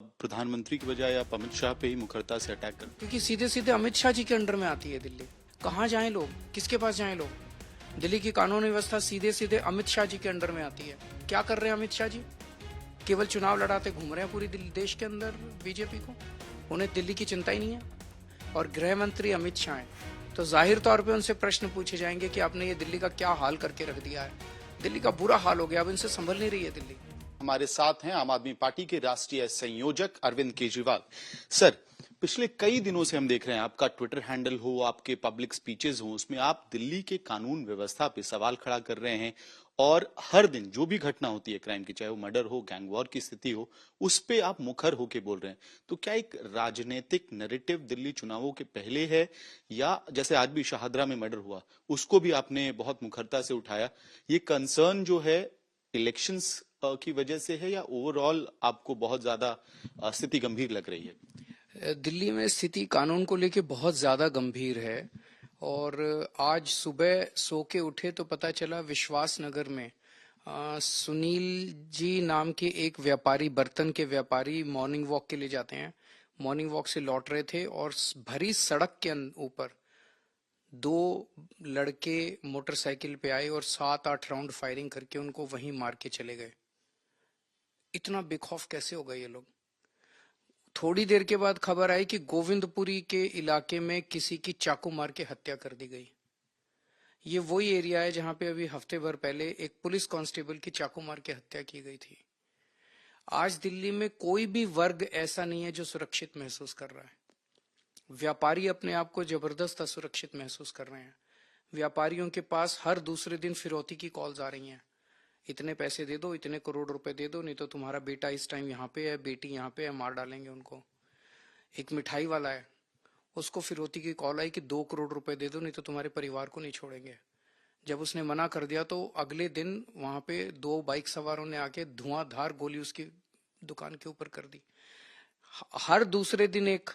प्रधानमंत्री की बजाय आप अमित शाह पे ही मुखरता से अटैक करते क्योंकि सीधे सीधे अमित शाह जी के अंडर में आती है दिल्ली। कहाँ जाएं लोग, किसके पास जाएं लोग? दिल्ली की कानून व्यवस्था सीधे सीधे अमित शाह जी के अंडर में आती है। क्या कर रहे हैं अमित शाह जी? केवल चुनाव लड़ाते घूम रहे हैं पूरी देश के अंदर बीजेपी को। उन्हें दिल्ली की चिंता ही नहीं है। और गृह मंत्री अमित शाह हैं, तो जाहिर तौर पे उनसे प्रश्न पूछे जाएंगे कि आपने ये दिल्ली का क्या हाल करके रख दिया है। दिल्ली का बुरा हाल हो गया, अब इनसे संभल नहीं रही है दिल्ली। हमारे साथ हैं आम आदमी पार्टी के राष्ट्रीय संयोजक अरविंद केजरीवाल। सर, पिछले कई दिनों से हम देख रहे हैं आपका ट्विटर हैंडल हो, आपके पब्लिक स्पीचेस हो, उसमें आप दिल्ली के कानून व्यवस्था पे सवाल खड़ा कर रहे हैं और हर दिन जो भी घटना होती है क्राइम की, चाहे वो मर्डर हो, गैंग वॉर की स्थिति हो, उस पे आप मुखर होके बोल रहे हैं। तो क्या एक राजनीतिक नैरेटिव दिल्ली चुनावों के पहले है, या जैसे आज भी शाहदरा में मर्डर हुआ उसको भी आपने बहुत मुखरता से उठाया, ये कंसर्न जो है इलेक्शंस की वजह से है, या ओवरऑल आपको बहुत ज्यादा स्थिति गंभीर लग रही है? दिल्ली में स्थिति कानून को लेके बहुत ज्यादा गंभीर है। और आज सुबह सो के उठे तो पता चला विश्वास नगर में सुनील जी नाम के एक व्यापारी, बर्तन के व्यापारी, मॉर्निंग वॉक के लिए जाते हैं। मॉर्निंग वॉक से लौट रहे थे और भरी सड़क के ऊपर दो लड़के मोटरसाइकिल पे आए और 7-8 राउंड फायरिंग करके उनको वहीं मार के चले गए। इतना बेखौफ कैसे हो गए ये लोग? थोड़ी देर के बाद खबर आई कि गोविंदपुरी के इलाके में किसी की चाकू मार के हत्या कर दी गई। ये वही एरिया है जहां पे अभी हफ्ते भर पहले एक पुलिस कांस्टेबल की चाकू मार के हत्या की गई थी। आज दिल्ली में कोई भी वर्ग ऐसा नहीं है जो सुरक्षित महसूस कर रहा है। व्यापारी अपने आप को जबरदस्त असुरक्षित महसूस कर रहे हैं। व्यापारियों के पास हर दूसरे दिन फिरौती की कॉल्स आ रही हैं। इतने पैसे दे दो, इतने करोड़ रुपए दे दो, नहीं तो तुम्हारा बेटा इस टाइम यहाँ पे है, बेटी यहाँ पे है, मार डालेंगे उनको। एक मिठाई वाला है, उसको फिरौती की कॉल आई कि 2 करोड़ रुपए दे दो, नहीं तो तुम्हारे परिवार को नहीं छोड़ेंगे। जब उसने मना कर दिया तो अगले दिन वहां पे 2 बाइक सवारों ने आके धुआंधार गोली उसकी दुकान के ऊपर कर दी। हर दूसरे दिन एक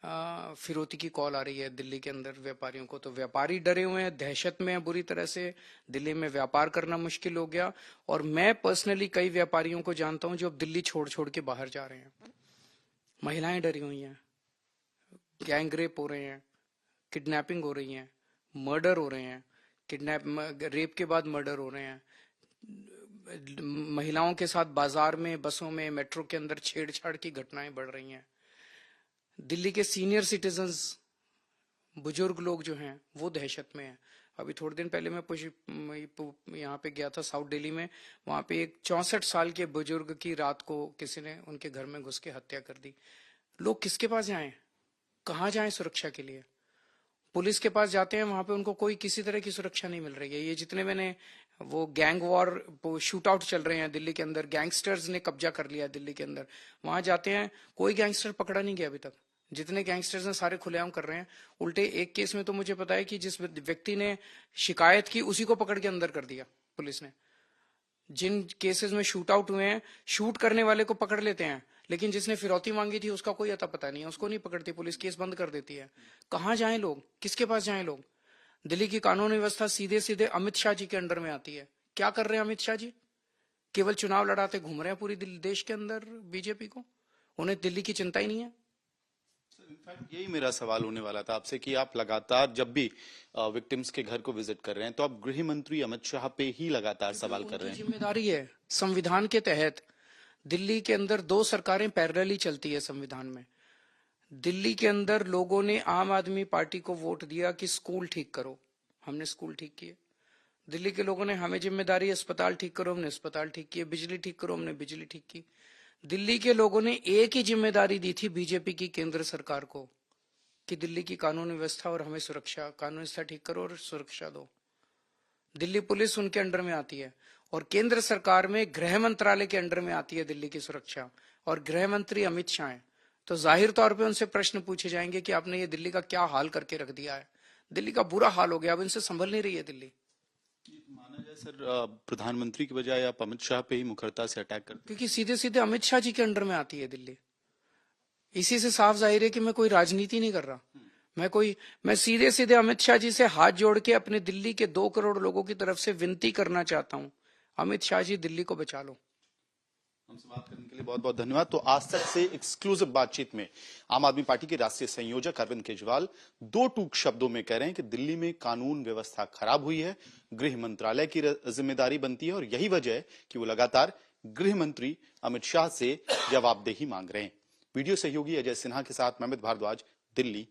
फिरौती की कॉल आ रही है दिल्ली के अंदर व्यापारियों को। तो व्यापारी डरे हुए हैं, दहशत में है बुरी तरह से। दिल्ली में व्यापार करना मुश्किल हो गया। और मैं पर्सनली कई व्यापारियों को जानता हूं जो अब दिल्ली छोड़ छोड़ के बाहर जा रहे हैं। महिलाएं डरी हुई हैं, गैंग रेप हो रहे हैं, किडनैपिंग हो रही है, मर्डर हो रहे हैं, रेप के बाद मर्डर हो रहे हैं। महिलाओं के साथ बाजार में, बसों में, मेट्रो के अंदर छेड़छाड़ की घटनाएं बढ़ रही हैं। दिल्ली के सीनियर सिटीजन्स, बुजुर्ग लोग जो हैं वो दहशत में हैं। अभी थोड़े दिन पहले मैं यहाँ पे गया था साउथ दिल्ली में। वहां पे एक 64 साल के बुजुर्ग की रात को किसी ने उनके घर में घुस के हत्या कर दी। लोग किसके पास जाएं, कहाँ जाएं सुरक्षा के लिए? पुलिस के पास जाते हैं, वहां पे उनको कोई किसी तरह की सुरक्षा नहीं मिल रही है। ये जितने मैंने वो गैंग वॉर शूट आउट चल रहे हैं दिल्ली के अंदर, गैंगस्टर्स ने कब्जा कर लिया दिल्ली के अंदर, वहां जाते हैं कोई गैंगस्टर पकड़ा नहीं गया अभी तक। जितने गैंगस्टर्स हैं सारे खुलेआम कर रहे हैं। उल्टे एक केस में तो मुझे पता है कि जिस व्यक्ति ने शिकायत की उसी को पकड़ के अंदर कर दिया पुलिस ने। जिन केसेस में शूट आउट हुए हैं, शूट करने वाले को पकड़ लेते हैं, लेकिन जिसने फिरौती मांगी थी उसका कोई अता पता नहीं है, उसको नहीं पकड़ती पुलिस, केस बंद कर देती है। कहाँ जाएं लोग, किसके पास जाएं लोग? दिल्ली की कानून व्यवस्था सीधे सीधे अमित शाह जी के अंडर में आती है। क्या कर रहे हैं अमित शाह जी? केवल चुनाव लड़ाते घूम रहे हैं पूरी देश के अंदर बीजेपी को। उन्हें दिल्ली की चिंता ही नहीं है। इनफैक्ट यही मेरा सवाल होने वाला था आपसे कि आप लगातार जब भी विक्टिम्स के घर को विजिट कर रहे हैं तो आप गृह मंत्री अमित शाह पे ही लगातार सवाल कर रहे हैं। जिम्मेदारी है संविधान के तहत। दिल्ली के अंदर 2 सरकारें पैरेलली चलती है संविधान में। दिल्ली के अंदर लोगों ने आम आदमी पार्टी को वोट दिया कि स्कूल ठीक करो, हमने स्कूल ठीक किए। दिल्ली के लोगों ने हमें जिम्मेदारी अस्पताल ठीक करो, हमने अस्पताल ठीक किए। बिजली ठीक करो, हमने बिजली ठीक की। दिल्ली के लोगों ने एक ही जिम्मेदारी दी थी बीजेपी की केंद्र सरकार को कि दिल्ली की कानून व्यवस्था और हमें सुरक्षा, कानून व्यवस्था ठीक करो और सुरक्षा दो। दिल्ली पुलिस उनके अंडर में आती है और केंद्र सरकार में गृह मंत्रालय के अंडर में आती है दिल्ली की सुरक्षा, और गृह मंत्री अमित शाह हैं। तो जाहिर तौर पे उनसे प्रश्न पूछे जाएंगे कि आपने ये दिल्ली का क्या हाल करके रख दिया है। दिल्ली का बुरा हाल हो गया, अब इनसे संभल नहीं रही है दिल्ली। माना जाए सर, प्रधानमंत्री की बजाय आप अमित शाह पे ही मुखरता से अटैक करते हैं? क्योंकि सीधे सीधे अमित शाह जी के अंडर में आती है दिल्ली। इसी से साफ जाहिर है कि मैं कोई राजनीति नहीं कर रहा। मैं सीधे सीधे अमित शाह जी से हाथ जोड़ के अपने दिल्ली के 2 करोड़ लोगों की तरफ से विनती करना चाहता हूं, अमित शाह जी दिल्ली को बचा लो। हमसे बात करने के लिए बहुत बहुत धन्यवाद। तो आज तक से एक्सक्लूसिव बातचीत में आम आदमी पार्टी के राष्ट्रीय संयोजक अरविंद केजरीवाल दो टूक शब्दों में कह रहे हैं कि दिल्ली में कानून व्यवस्था खराब हुई है, गृह मंत्रालय की जिम्मेदारी बनती है और यही वजह है कि वो लगातार गृह मंत्री अमित शाह से जवाबदेही मांग रहे हैं। वीडियो सहयोगी अजय सिन्हा के साथ मैं अमित भारद्वाज, दिल्ली।